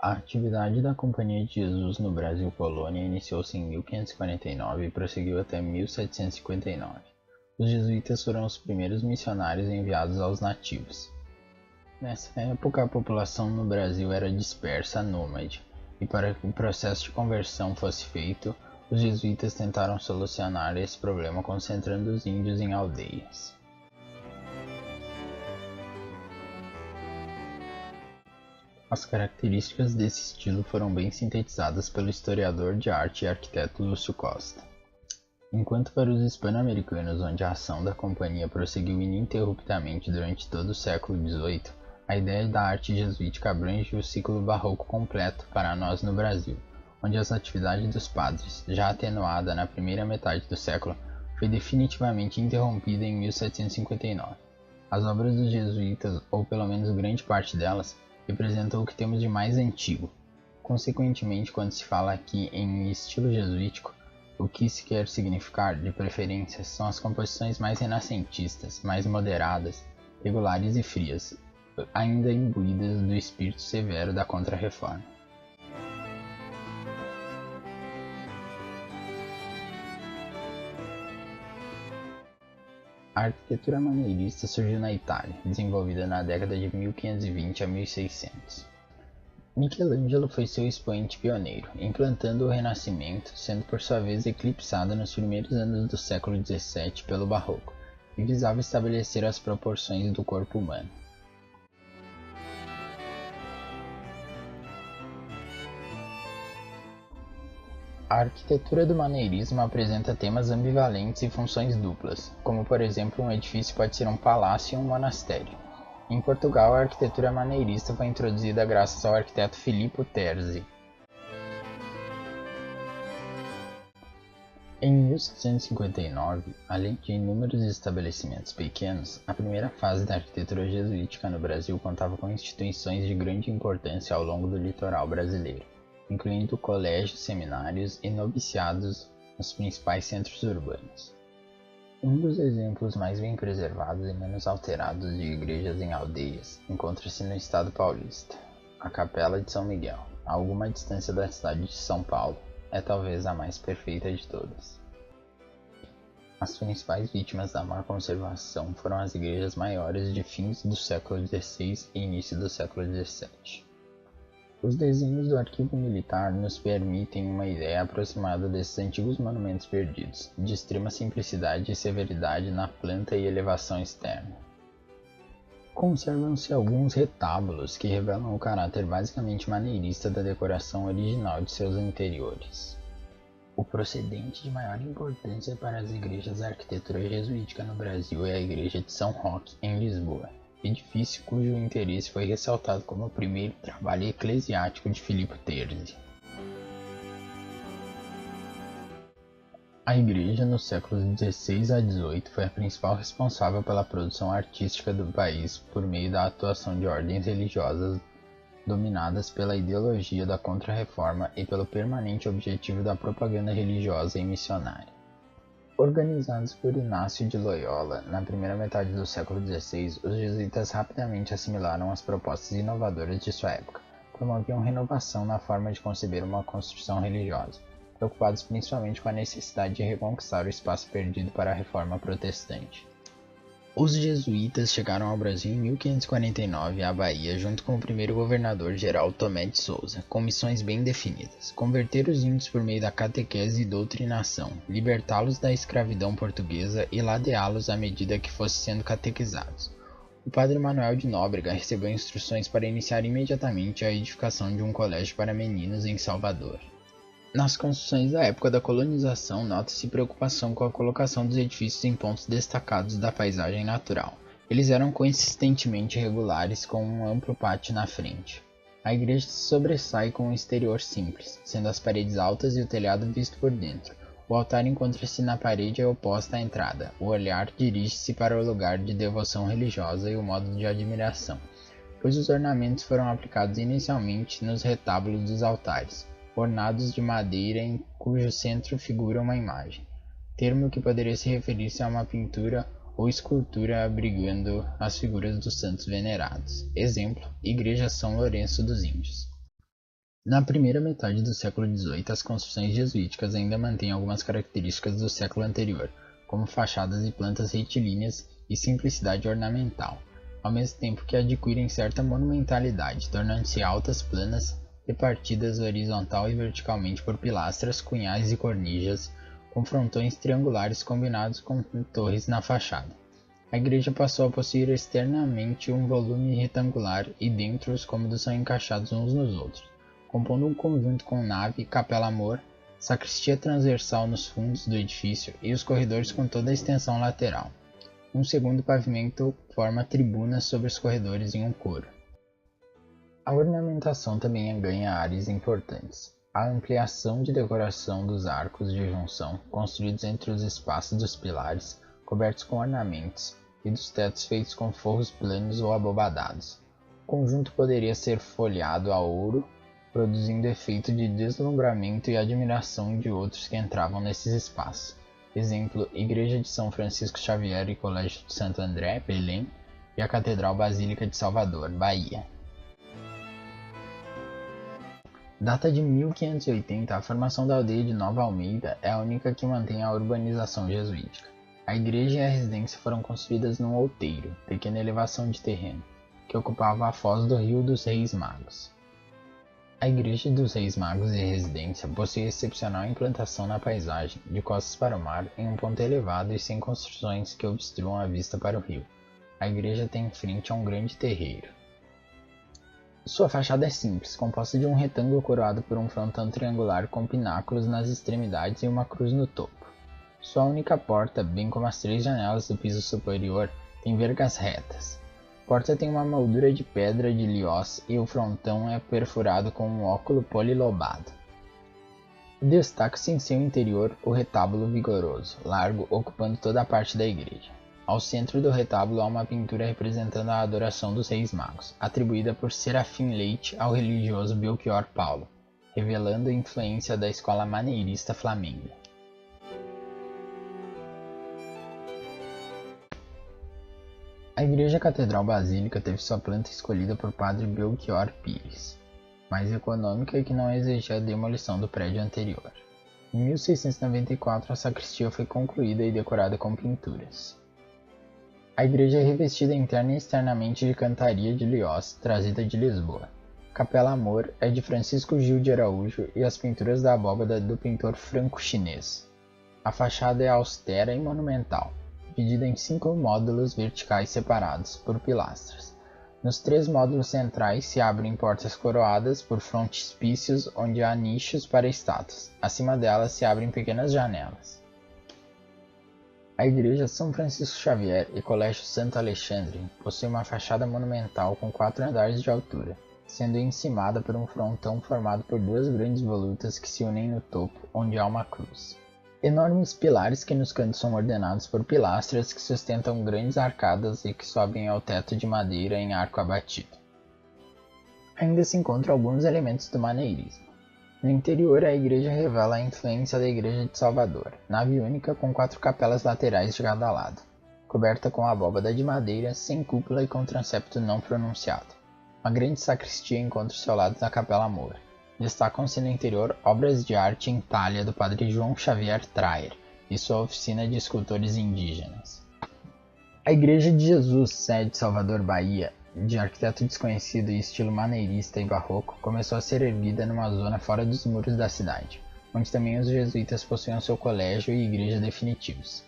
A atividade da Companhia de Jesus no Brasil Colônia iniciou-se em 1549 e prosseguiu até 1759. Os jesuítas foram os primeiros missionários enviados aos nativos. Nessa época, a população no Brasil era dispersa, nômade, e para que o processo de conversão fosse feito, os jesuítas tentaram solucionar esse problema concentrando os índios em aldeias. As características desse estilo foram bem sintetizadas pelo historiador de arte e arquiteto Lúcio Costa. Enquanto para os hispano-americanos, onde a ação da companhia prosseguiu ininterruptamente durante todo o século XVIII, a ideia da arte jesuítica abrange o ciclo barroco completo para nós no Brasil, onde as atividades dos padres, já atenuada na primeira metade do século, foi definitivamente interrompida em 1759. As obras dos jesuítas, ou pelo menos grande parte delas, representam o que temos de mais antigo. Consequentemente, quando se fala aqui em estilo jesuítico, o que se quer significar, de preferência, são as composições mais renascentistas, mais moderadas, regulares e frias, ainda imbuídas do espírito severo da Contra-Reforma. A arquitetura maneirista surgiu na Itália, desenvolvida na década de 1520 a 1600. Michelangelo foi seu expoente pioneiro, implantando o Renascimento, sendo por sua vez eclipsado nos primeiros anos do século XVII pelo Barroco, e visava estabelecer as proporções do corpo humano. A arquitetura do maneirismo apresenta temas ambivalentes e funções duplas, como por exemplo um edifício pode ser um palácio ou um monastério. Em Portugal, a arquitetura maneirista foi introduzida graças ao arquiteto Filippo Terzi. Em 1759, além de inúmeros estabelecimentos pequenos, a primeira fase da arquitetura jesuítica no Brasil contava com instituições de grande importância ao longo do litoral brasileiro, incluindo colégios, seminários e noviciados nos principais centros urbanos. Um dos exemplos mais bem preservados e menos alterados de igrejas em aldeias encontra-se no estado paulista. A Capela de São Miguel, a alguma distância da cidade de São Paulo, é talvez a mais perfeita de todas. As principais vítimas da má conservação foram as igrejas maiores de fins do século XVI e início do século XVII. Os desenhos do arquivo militar nos permitem uma ideia aproximada desses antigos monumentos perdidos, de extrema simplicidade e severidade na planta e elevação externa. Conservam-se alguns retábulos que revelam o caráter basicamente maneirista da decoração original de seus interiores. O procedente de maior importância para as igrejas da arquitetura jesuítica no Brasil é a Igreja de São Roque, em Lisboa, edifício cujo interesse foi ressaltado como o primeiro trabalho eclesiástico de Filippo Terzi. A igreja, nos séculos XVI a XVIII, foi a principal responsável pela produção artística do país por meio da atuação de ordens religiosas dominadas pela ideologia da Contra-Reforma e pelo permanente objetivo da propaganda religiosa e missionária. Organizados por Inácio de Loyola, na primeira metade do século XVI, os jesuítas rapidamente assimilaram as propostas inovadoras de sua época, promoviam renovação na forma de conceber uma construção religiosa, preocupados principalmente com a necessidade de reconquistar o espaço perdido para a reforma protestante. Os jesuítas chegaram ao Brasil em 1549 à Bahia junto com o primeiro governador-geral Tomé de Souza, com missões bem definidas: converter os índios por meio da catequese e doutrinação, libertá-los da escravidão portuguesa e ladeá-los à medida que fossem sendo catequizados. O padre Manuel de Nóbrega recebeu instruções para iniciar imediatamente a edificação de um colégio para meninos em Salvador. Nas construções da época da colonização, nota-se preocupação com a colocação dos edifícios em pontos destacados da paisagem natural. Eles eram consistentemente regulares, com um amplo pátio na frente. A igreja se sobressai com um exterior simples, sendo as paredes altas e o telhado visto por dentro. O altar encontra-se na parede oposta à entrada. O olhar dirige-se para o lugar de devoção religiosa e o modo de admiração, pois os ornamentos foram aplicados inicialmente nos retábulos dos altares, ornados de madeira em cujo centro figura uma imagem, termo que poderia se referir-se a uma pintura ou escultura abrigando as figuras dos santos venerados. Exemplo: Igreja São Lourenço dos Índios. Na primeira metade do século XVIII, as construções jesuíticas ainda mantêm algumas características do século anterior, como fachadas e plantas retilíneas e simplicidade ornamental, ao mesmo tempo que adquirem certa monumentalidade, tornando-se altas, planas, repartidas horizontal e verticalmente por pilastras, cunhais e cornijas, com frontões triangulares combinados com torres na fachada. A igreja passou a possuir externamente um volume retangular e dentro os cômodos são encaixados uns nos outros, compondo um conjunto com nave, capela-mor, sacristia transversal nos fundos do edifício e os corredores com toda a extensão lateral. Um segundo pavimento forma tribunas sobre os corredores em um coro. A ornamentação também ganha áreas importantes. A ampliação de decoração dos arcos de junção, construídos entre os espaços dos pilares, cobertos com ornamentos, e dos tetos feitos com forros planos ou abobadados. O conjunto poderia ser folhado a ouro, produzindo efeito de deslumbramento e admiração de outros que entravam nesses espaços. Exemplo, Igreja de São Francisco Xavier e Colégio de Santo André, Belém, e a Catedral Basílica de Salvador, Bahia. Data de 1580, a formação da aldeia de Nova Almeida é a única que mantém a urbanização jesuítica. A igreja e a residência foram construídas num outeiro, pequena elevação de terreno, que ocupava a foz do Rio dos Reis Magos. A Igreja dos Reis Magos e a residência possui excepcional implantação na paisagem, de costas para o mar, em um ponto elevado e sem construções que obstruam a vista para o rio. A igreja tem em frente a um grande terreiro. Sua fachada é simples, composta de um retângulo coroado por um frontão triangular com pináculos nas extremidades e uma cruz no topo. Sua única porta, bem como as 3 janelas do piso superior, tem vergas retas. A porta tem uma moldura de pedra de Liós e o frontão é perfurado com um óculo polilobado. Destaca-se em seu interior o retábulo vigoroso, largo, ocupando toda a parte da igreja. Ao centro do retábulo há uma pintura representando a adoração dos Reis Magos, atribuída por Serafim Leite ao religioso Belchior Paulo, revelando a influência da escola maneirista flamenga. A Igreja Catedral Basílica teve sua planta escolhida por Padre Belchior Pires, mais econômica e que não exigia a demolição do prédio anterior. Em 1694, a sacristia foi concluída e decorada com pinturas. A igreja é revestida interna e externamente de cantaria de Liós, trazida de Lisboa. Capela Amor é de Francisco Gil de Araújo e as pinturas da abóbada do pintor franco-chinês. A fachada é austera e monumental, dividida em 5 módulos verticais separados por pilastras. Nos 3 módulos centrais se abrem portas coroadas por frontispícios onde há nichos para estátuas. Acima delas se abrem pequenas janelas. A Igreja São Francisco Xavier e Colégio Santo Alexandre possui uma fachada monumental com 4 andares de altura, sendo encimada por um frontão formado por 2 grandes volutas que se unem no topo, onde há uma cruz. Enormes pilares que nos cantos são ordenados por pilastras que sustentam grandes arcadas e que sobem ao teto de madeira em arco abatido. Ainda se encontram alguns elementos do maneirismo. No interior, a igreja revela a influência da Igreja de Salvador, nave única com 4 capelas laterais de cada lado, coberta com abóbada de madeira, sem cúpula e com transepto não pronunciado. Uma grande sacristia encontra-se ao lado da Capela Amor. Destacam-se no interior obras de arte em talha do padre João Xavier Traer e sua oficina de escultores indígenas. A Igreja de Jesus, sede de Salvador, Bahia, de arquiteto desconhecido e estilo maneirista e barroco, começou a ser erguida numa zona fora dos muros da cidade, onde também os jesuítas possuíam seu colégio e igreja definitivos.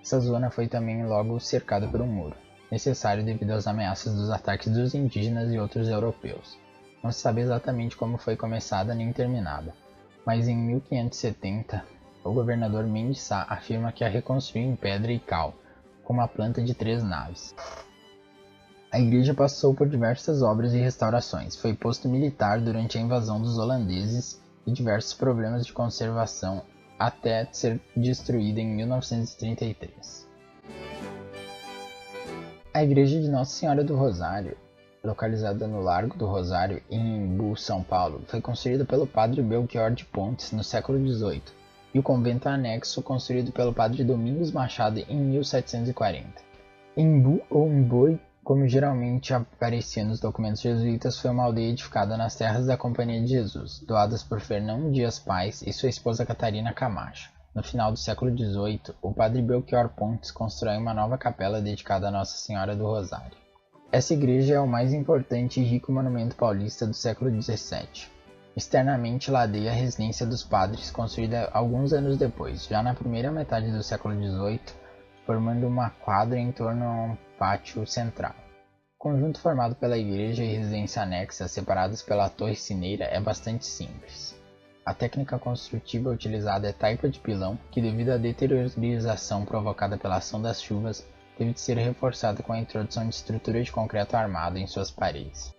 Essa zona foi também logo cercada por um muro, necessário devido às ameaças dos ataques dos indígenas e outros europeus. Não se sabe exatamente como foi começada nem terminada, mas em 1570, o governador Mendes Sá afirma que a reconstruiu em pedra e cal, com uma planta de 3 naves. A igreja passou por diversas obras e restaurações, foi posto militar durante a invasão dos holandeses e diversos problemas de conservação até ser destruída em 1933. A Igreja de Nossa Senhora do Rosário, localizada no Largo do Rosário, em Embu, São Paulo, foi construída pelo padre Belchior de Pontes no século XVIII, e o convento anexo construído pelo padre Domingos Machado em 1740. Embu ou Emboi Como geralmente aparecia nos documentos jesuítas, foi uma aldeia edificada nas terras da Companhia de Jesus, doadas por Fernão Dias Pais e sua esposa Catarina Camacho. No final do século XVIII, o padre Belchior Pontes constrói uma nova capela dedicada a Nossa Senhora do Rosário. Essa igreja é o mais importante e rico monumento paulista do século XVII. Externamente ladeia a residência dos padres, construída alguns anos depois, já na primeira metade do século XVIII, formando uma quadra em torno a um pátio central. O conjunto formado pela igreja e residência anexa, separados pela torre sineira, é bastante simples. A técnica construtiva utilizada é taipa de pilão, que devido à deteriorização provocada pela ação das chuvas, teve de ser reforçada com a introdução de estrutura de concreto armado em suas paredes.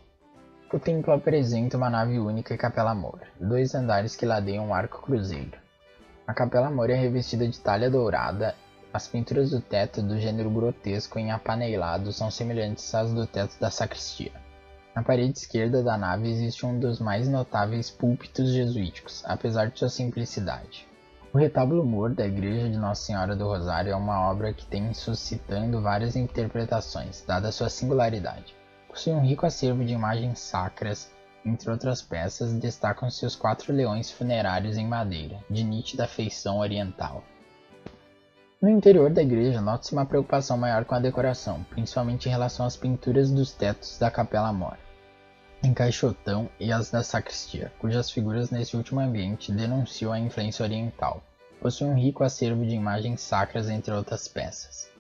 O templo apresenta uma nave única e capela-mor, 2 andares que ladeiam um arco-cruzeiro. A capela-mor é revestida de talha dourada. As pinturas do teto, do gênero grotesco em apaneilado, são semelhantes às do teto da sacristia. Na parede esquerda da nave existe um dos mais notáveis púlpitos jesuíticos, apesar de sua simplicidade. O retábulo-mor da Igreja de Nossa Senhora do Rosário é uma obra que tem suscitando várias interpretações, dada sua singularidade. Possui um rico acervo de imagens sacras. Entre outras peças, destacam-se os 4 leões funerários em madeira, de nítida feição oriental. No interior da igreja, nota-se uma preocupação maior com a decoração, principalmente em relação às pinturas dos tetos da capela-mor, em caixotão e as da sacristia, cujas figuras nesse último ambiente denunciam a influência oriental. Possui um rico acervo de imagens sacras, entre outras peças.